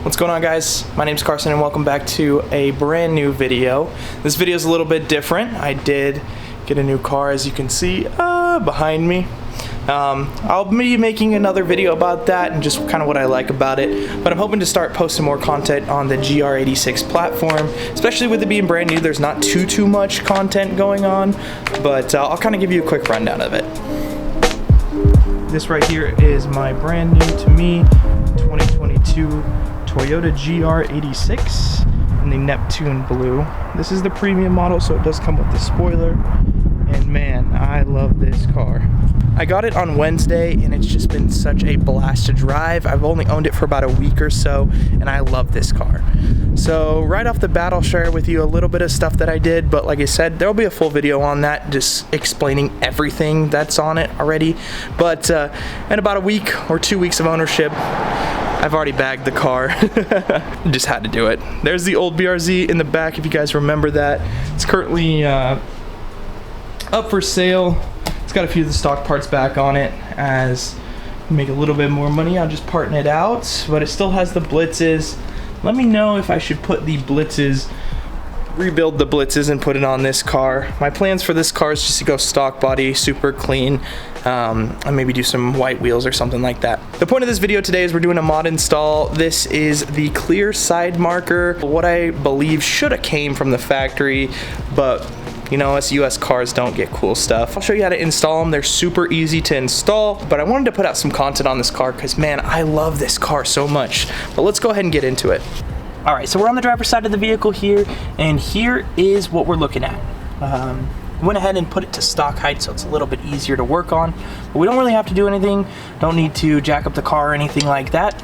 What's going on, guys? My name's Carson and welcome back to a brand new video. This video is a little bit different. I did get a new car, as you can see behind me. I'll be making another video about that and just kind of what I like about it, but I'm hoping to start posting more content on the GR86 platform, especially with it being brand new. There's not too much content going on, but I'll kind of give you a quick rundown of it. This right here is my brand new to me 2022 Toyota GR86 in the Neptune blue. This is the premium model, so it does come with the spoiler, and man, I love this car. I got it on Wednesday and it's just been such a blast to drive. I've only owned it for about a week or so and I love this car. So right off the bat, I'll share with you a little bit of stuff that I did, but like I said, there'll be a full video on that, just explaining everything that's on it already. But in about a week or 2 weeks of ownership, I've already bagged the car. Just had to do it. There's the old BRZ in the back, if you guys remember that. It's currently up for sale. It's got a few of the stock parts back on it. As make a little bit more money, I'll just parting it out, but it still has the blitzes. Let me know if I should put the blitzes, rebuild the blitzes and put it on this car. My plans for this car is just to go stock body, super clean, and maybe do some white wheels or something like that. The point of this video today is we're doing a mod install. This is the clear Sidemarker, what I believe should have came from the factory, but you know, us US cars don't get cool stuff. I'll show you how to install them. They're super easy to install, but I wanted to put out some content on this car because, man, I love this car so much. But let's go ahead and get into it. All right, so we're on the driver's side of the vehicle here, and here is what we're looking at. Went ahead and put it to stock height so it's a little bit easier to work on, but we don't really have to do anything. Don't need to jack up the car or anything like that.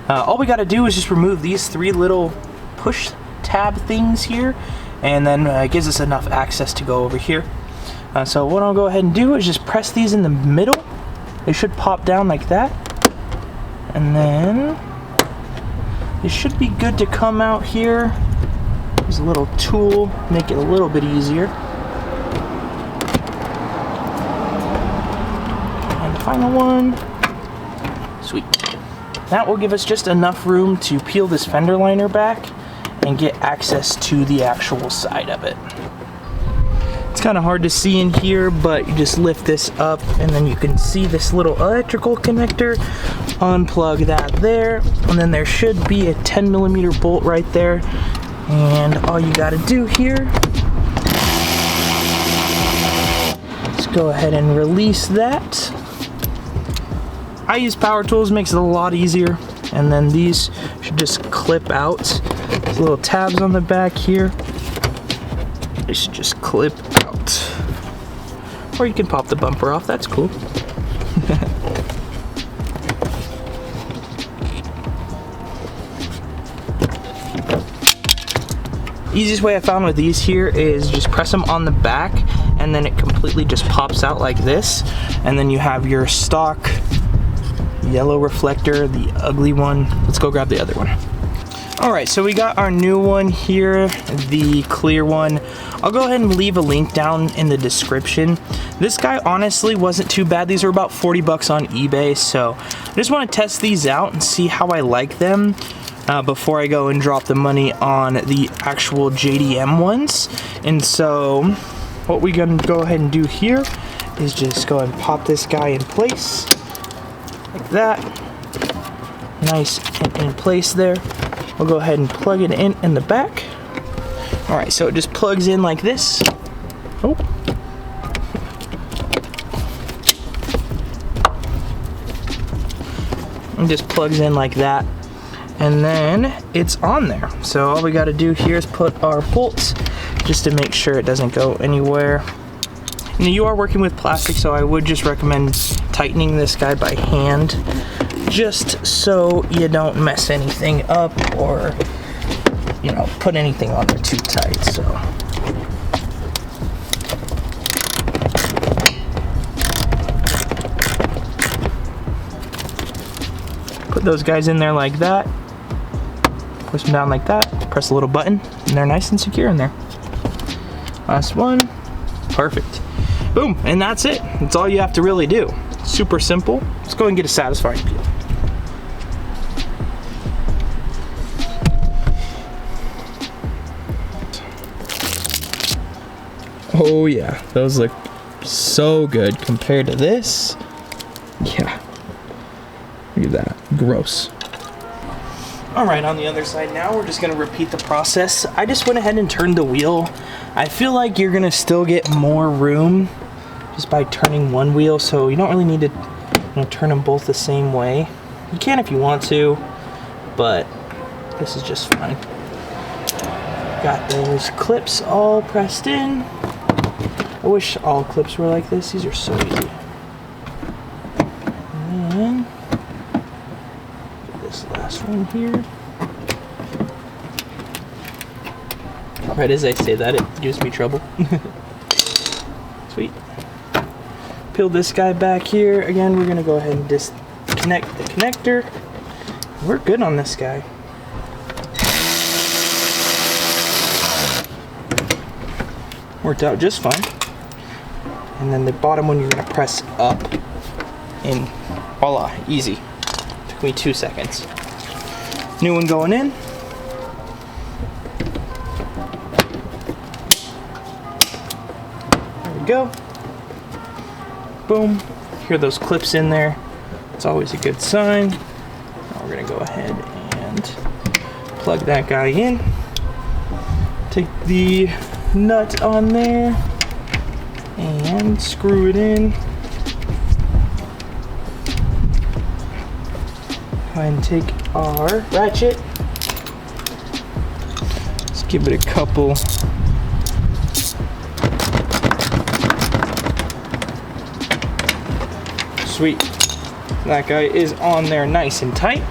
All we got to do is just remove these three little push tab things here, and then it gives us enough access to go over here. So what I'll go ahead and do is just press these in the middle. They should pop down like that, and then it should be good to come out here. There's a little tool, make it a little bit easier. And the final one, sweet. That will give us just enough room to peel this fender liner back and get access to the actual side of it. It's kind of hard to see in here, but you just lift this up and then you can see this little electrical connector. Unplug that there, and then there should be a 10mm bolt right there, and all you got to do here is go ahead and release that. I use power tools, makes it a lot easier, and then these should just clip out. There's little tabs on the back here. They should just clip out. Or you can pop the bumper off, that's cool. Easiest way I found with these here is just press them on the back and then it completely just pops out like this, and then you have your stock yellow reflector, the ugly one. Let's go grab the other one. Alright, so we got our new one here, the clear one. I'll go ahead and leave a link down in the description. This guy honestly wasn't too bad. These were about 40 bucks on eBay, so I just want to test these out and see how I like them before I go and drop the money on the actual JDM ones. And so what we're going to go ahead and do here is just go and pop this guy in place like that. Nice and in place there. We'll go ahead and plug it in the back. All right, so it just plugs in like this. Oh. And just plugs in like that. And then it's on there. So all we got to do here is put our bolts just to make sure it doesn't go anywhere. And you are working with plastic, so I would just recommend tightening this guy by hand, just so you don't mess anything up or, you know, put anything on there too tight. So put those guys in there like that, push them down like that, press a little button, and they're nice and secure in there. Last one, perfect. Boom, and that's it. That's all you have to really do. Super simple. Let's go and get a satisfying peel. Oh yeah, those look so good compared to this. Yeah, look at that, gross. All right, on the other side now, we're just gonna repeat the process. I just went ahead and turned the wheel. I feel like you're gonna still get more room just by turning one wheel, so you don't really need to turn them both the same way. You can if you want to, but this is just fine. Got those clips all pressed in. I wish all clips were like this. These are so easy. And then this last one here. Right as I say that, it gives me trouble. Sweet. Peel this guy back here. Again, we're gonna go ahead and disconnect the connector. We're good on this guy. Worked out just fine. And then the bottom one you're gonna press up and voila, easy. Took me 2 seconds. New one going in. There we go. Boom. Hear those clips in there. It's always a good sign. Now we're gonna go ahead and plug that guy in. Take the nut on there and screw it in. Go ahead and take our ratchet. Let's give it a couple. Sweet. That guy is on there nice and tight.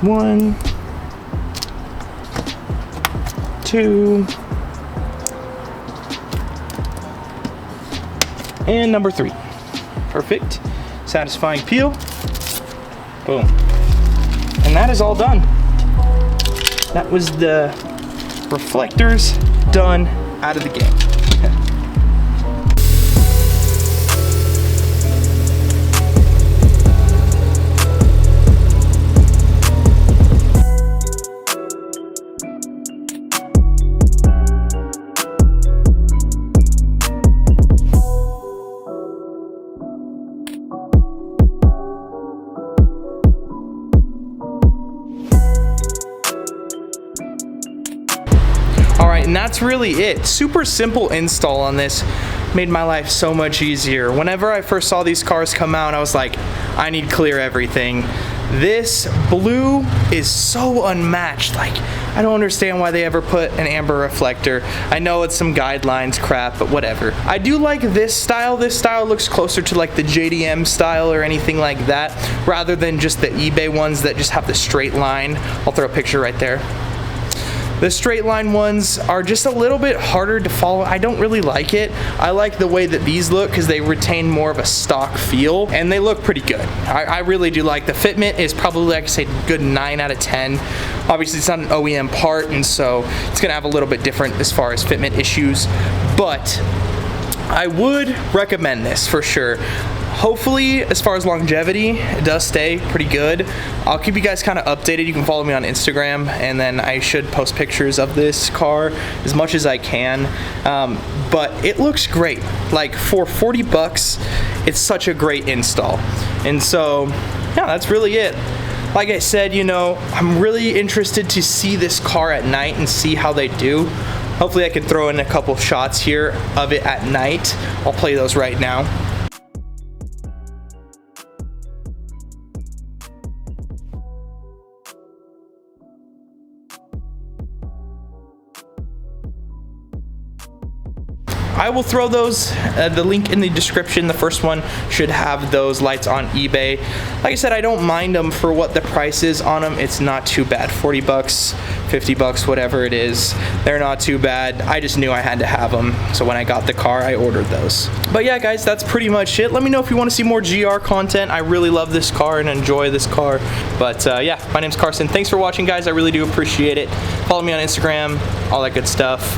1, 2, and number 3. Perfect. Satisfying peel. Boom. And that is all done. That was the reflectors done out of the game. And that's really it. Super simple install on this. Made my life so much easier. Whenever I first saw these cars come out, I was like, I need clear everything. This blue is so unmatched. Like, I don't understand why they ever put an amber reflector. I know it's some guidelines crap, but whatever. I do like this style. This style looks closer to like the JDM style or anything like that, rather than just the eBay ones that just have the straight line. I'll throw a picture right there. The straight line ones are just a little bit harder to follow. I don't really like it. I like the way that these look because they retain more of a stock feel and they look pretty good. I really do like the fitment. Is probably, like I say, good 9 out of 10. Obviously it's not an OEM part, and so it's gonna have a little bit different as far as fitment issues, but I would recommend this for sure. Hopefully, as far as longevity, it does stay pretty good. I'll keep you guys kind of updated. You can follow me on Instagram, and then I should post pictures of this car as much as I can. But it looks great. Like, for 40 bucks, it's such a great install. And so, yeah, that's really it. Like I said, you know, I'm really interested to see this car at night and see how they do. Hopefully I can throw in a couple shots here of it at night. I'll play those right now. I will throw those, the link in the description. The first one should have those lights on eBay. Like I said, I don't mind them for what the price is on them. It's not too bad. 40 bucks, 50 bucks, whatever it is. They're not too bad. I just knew I had to have them. So when I got the car, I ordered those. But yeah, guys, that's pretty much it. Let me know if you want to see more GR content. I really love this car and enjoy this car. But yeah, my name's Carson. Thanks for watching, guys. I really do appreciate it. Follow me on Instagram, all that good stuff.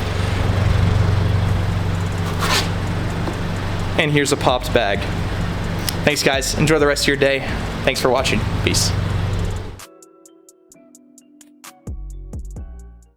And here's a popped bag. Thanks, guys. Enjoy the rest of your day. Thanks for watching. Peace.